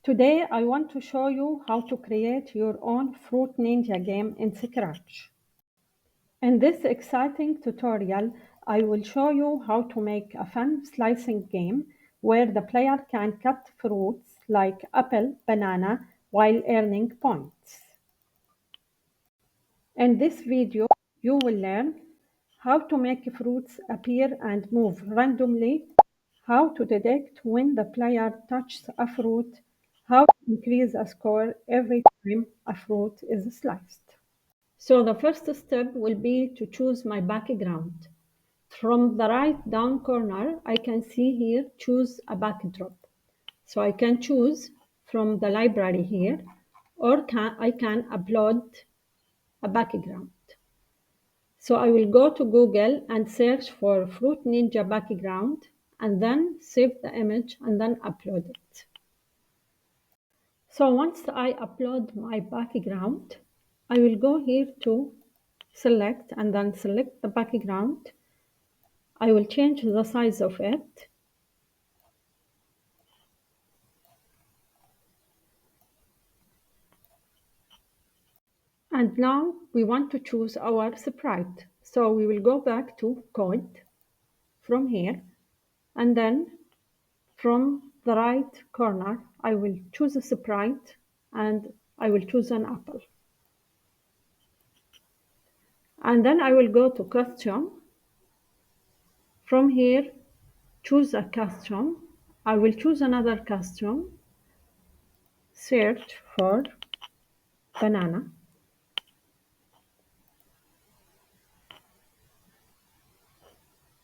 Today I want to show you how to create your own Fruit Ninja game in Scratch. In this exciting tutorial, I will show you how to make a fun slicing game where the player can cut fruits like apple, banana while earning points. In this video, you will learn how to make fruits appear and move randomly, how to detect when the player touches a fruit, how to increase a score every time a fruit is sliced. So the first step will be to choose my background. From the right down corner, I can see here choose a backdrop. So I can choose from the library here, or I can upload a background. So I will go to Google and search for Fruit Ninja background and then save the image and then upload it. So once I upload my background, I will go here to select and then select the background. I will change the size of it. And now we want to choose our sprite. So we will go back to code from here and then from the right corner, I will choose a sprite and I will choose an apple. And then I will go to custom. From here, choose a custom. I will choose another custom. Search for banana.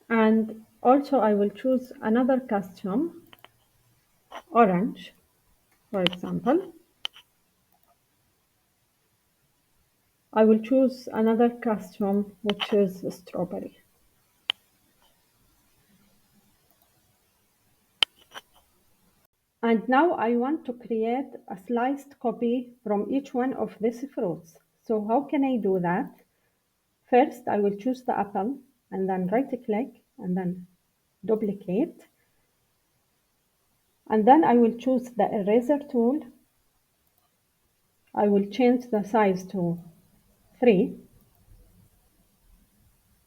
And also I will choose another custom, orange, for example. I will choose another custom, which is strawberry. And now I want to create a sliced copy from each one of these fruits. So how can I do that? First, I will choose the apple and then right click and then duplicate. And then I will choose the eraser tool. I will change the size to 3.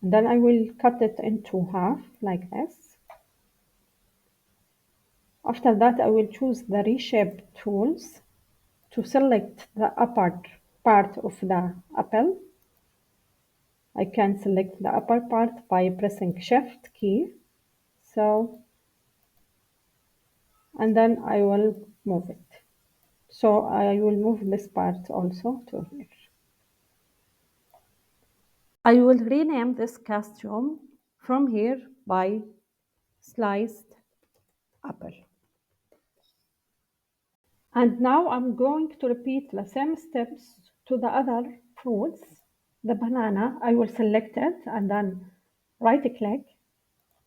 And then I will cut it into half like this. After that, I will choose the reshape tools to select the upper part of the apple. I can select the upper part by pressing Shift key. And then I will move it. So I will move this part also to here. I will rename this costume from here by sliced apple. And now I'm going to repeat the same steps to the other fruits. The banana, I will select it and then right click,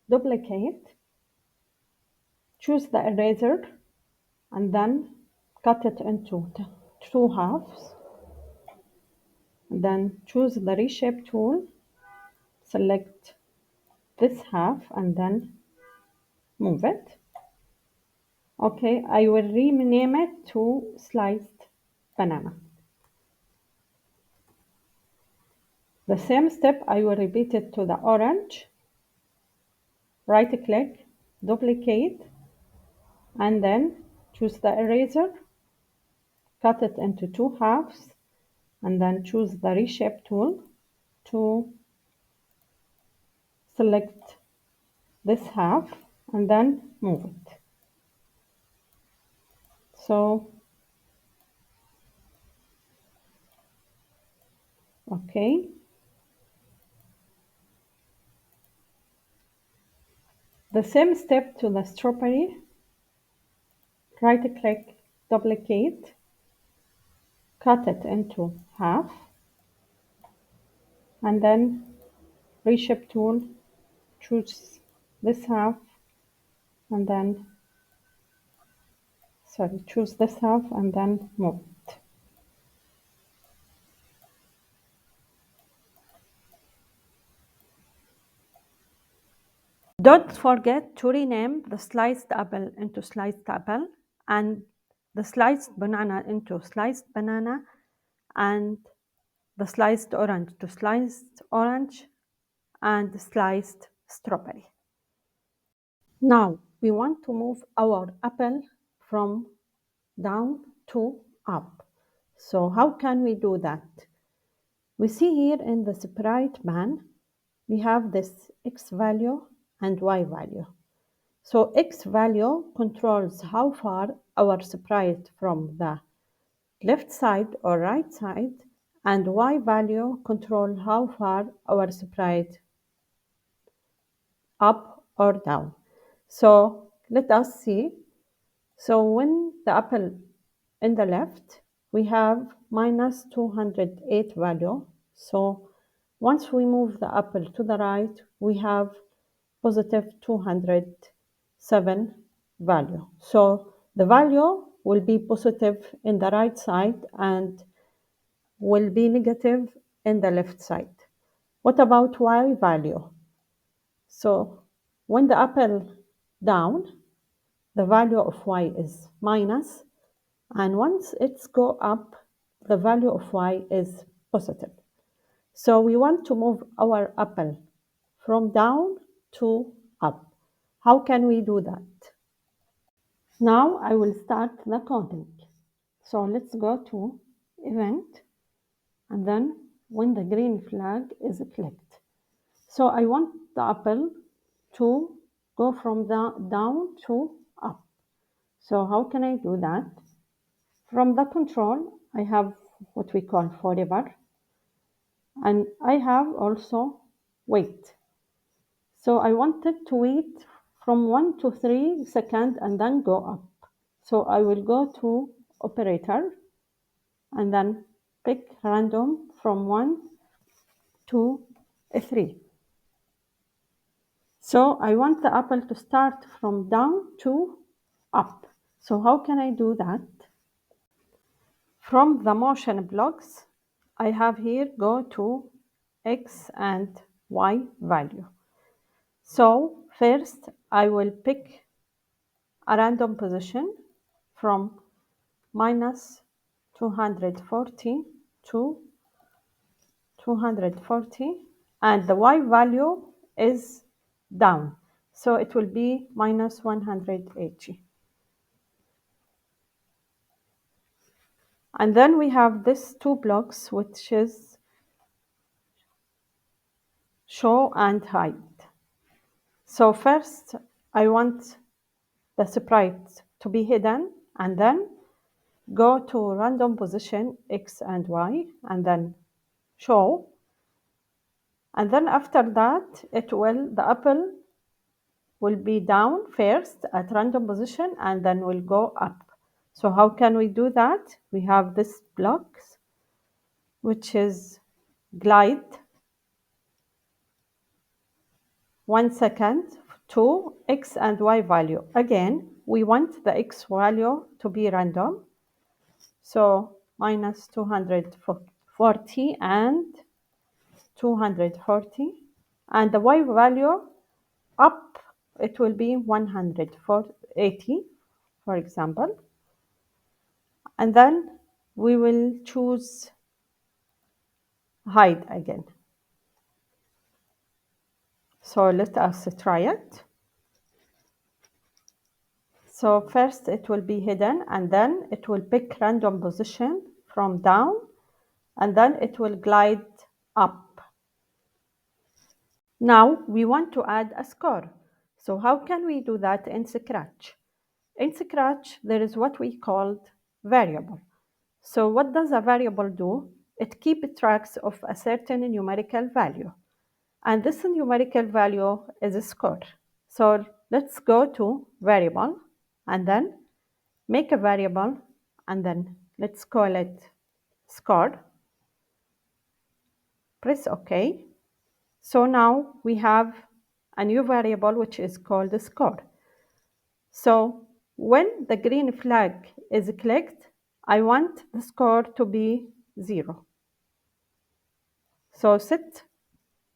duplicate, choose the eraser and then cut it into 2 halves. And then choose the reshape tool, select this half and then move it. Okay, I will rename it to sliced banana. The same step I will repeat it to the orange. Right click, duplicate, and then choose the eraser, cut it into 2 halves, and then choose the reshape tool to select this half and then move it. So, okay. The same step to the strawberry. Right click, duplicate, cut it into half, and then reshape tool, choose this half, and then, choose this half and then move it. Don't forget to rename the sliced apple into sliced apple and the sliced banana into sliced banana, and the sliced orange to sliced orange, and sliced strawberry. Now we want to move our apple from down to up. So how can we do that? We see here in the sprite ban, we have this x value and y value. So x value controls how far our sprite from the left side or right side, and y value control how far our sprite up or down. So let us see. So when the apple in the left, we have minus 208 value. So once we move the apple to the right, we have positive 207 value. So the value will be positive in the right side and will be negative in the left side. What about y value? So when the apple down, the value of y is minus, and once it's go up, the value of y is positive. So we want to move our apple from down to up. How can we do that? Now I will start the counting. So let's go to event, and then when the green flag is clicked. So I want the apple to go from down to up. So how can I do that? From the control, I have what we call forever, and I have also wait. So I wanted to wait from 1 to 3 seconds and then go up. So I will go to operator and then pick random from 1 to 3. So I want the apple to start from down to up. So how can I do that? From the motion blocks, I have here go to x and y value. So first I will pick a random position from minus 240 to 240, and the y value is down. So it will be minus 180. And then we have this two blocks, which is show and hide. So first I want the sprite to be hidden, and then go to random position x and y, and then show. And then after that, the apple will be down first at random position and then will go up. So how can we do that? We have this blocks, which is glide 1 second to x and y value. Again, we want the x value to be random. So minus 240 and 240. And the y value up, it will be 180, for example. And then we will choose hide again. So let us try it. So first it will be hidden, and then it will pick random position from down, and then it will glide up. Now we want to add a score. So how can we do that in Scratch? In Scratch, there is what we called variable. So what does a variable do? It keeps tracks of a certain numerical value. And this numerical value is a score. So let's go to variable and then make a variable, and then let's call it score. Press OK. So now we have a new variable which is called score. So when the green flag is clicked, I want the score to be 0. So set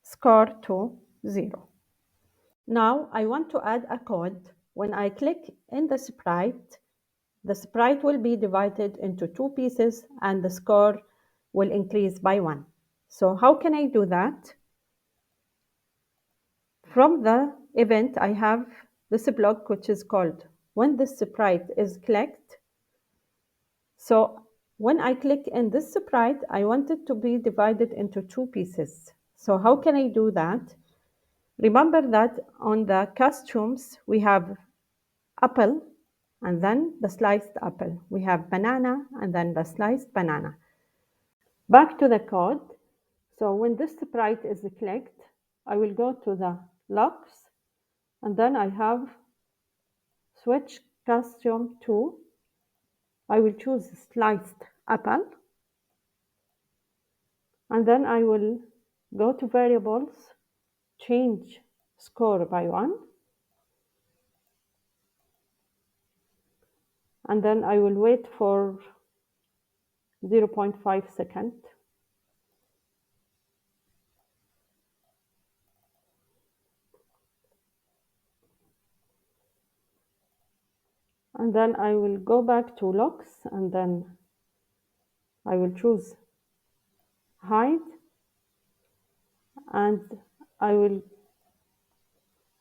score to 0. Now I want to add a code. When I click in the sprite, the sprite will be divided into two pieces and the score will increase by 1. So how can I do that? From the event, I have this block which is called when this sprite is clicked. So when I click in this sprite, I want it to be divided into two pieces. So how can I do that? Remember that on the costumes, we have apple and then the sliced apple. We have banana and then the sliced banana. Back to the code. So when this sprite is clicked, I will go to the locks and then I have switch costume to, I will choose sliced apple and then I will go to variables, change score by 1 and then I will wait for 0.5 seconds. And then I will go back to locks and then I will choose hide and I will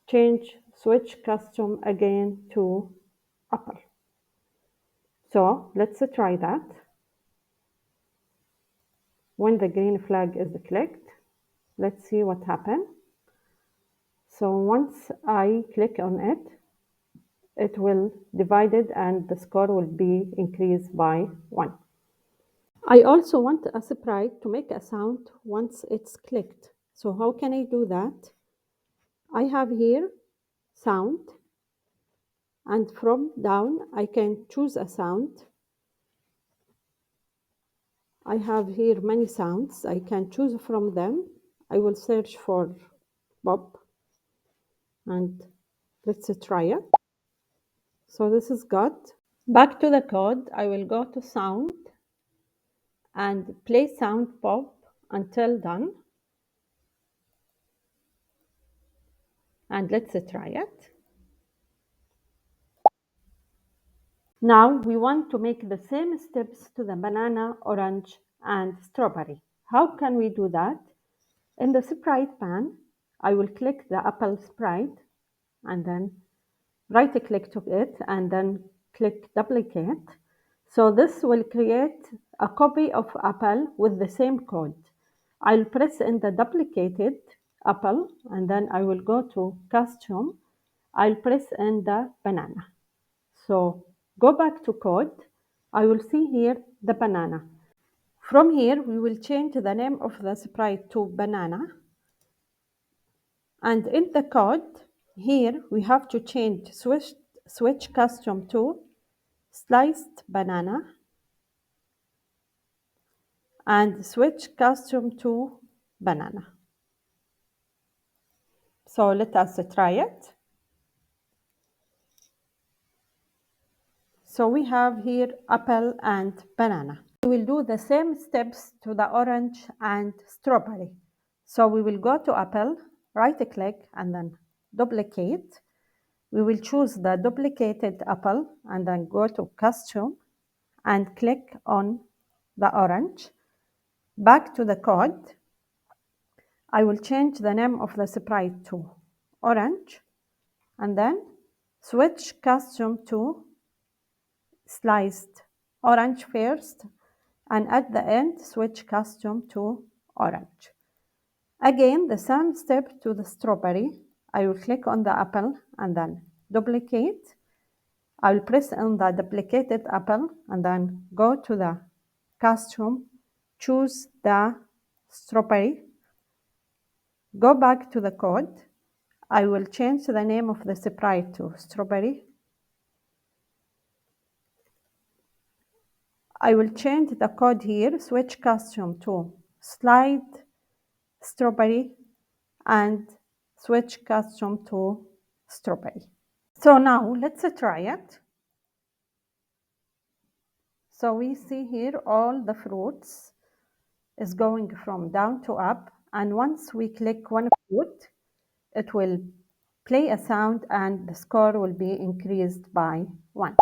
change switch custom again to apple. So let's try that. When the green flag is clicked, let's see what happened. So once I click on it, it will divide it and the score will be increased by 1. I also want a sprite to make a sound once it's clicked. So how can I do that? I have here sound and from down I can choose a sound. I have here many sounds. I can choose from them. I will search for Bob and let's try it. So this is good. Back to the code, I will go to sound and play sound pop until done. And let's try it. Now we want to make the same steps to the banana, orange, and strawberry. How can we do that? In the sprite pan, I will click the apple sprite and then right click to it and then click duplicate. So this will create a copy of apple with the same code. I'll press in the duplicated apple and then I will go to custom. I'll press in the banana. So go back to code. I will see here the banana. From here, we will change the name of the sprite to banana. And in the code, here we have to change switch custom to sliced banana and switch custom to banana. So let us try it. So we have here apple and banana. We will do the same steps to the orange and strawberry. So we will go to apple, right click and then duplicate. We will choose the duplicated apple and then go to custom and click on the orange. Back to the code, I will change the name of the sprite to orange and then switch custom to sliced orange first and at the end switch custom to orange. Again, the same step to the strawberry. I will click on the apple and then duplicate. I will press on the duplicated apple and then go to the custom, choose the strawberry, go back to the code. I will change the name of the sprite to strawberry. I will change the code here, switch custom to slide strawberry and switch custom to strawberry. So now let's try it. So we see here all the fruits is going from down to up and once we click one fruit, it will play a sound and the score will be increased by 1.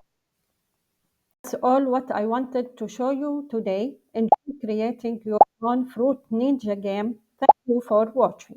all what I wanted to show you today. Enjoy creating your own fruit ninja game. Thank you for watching.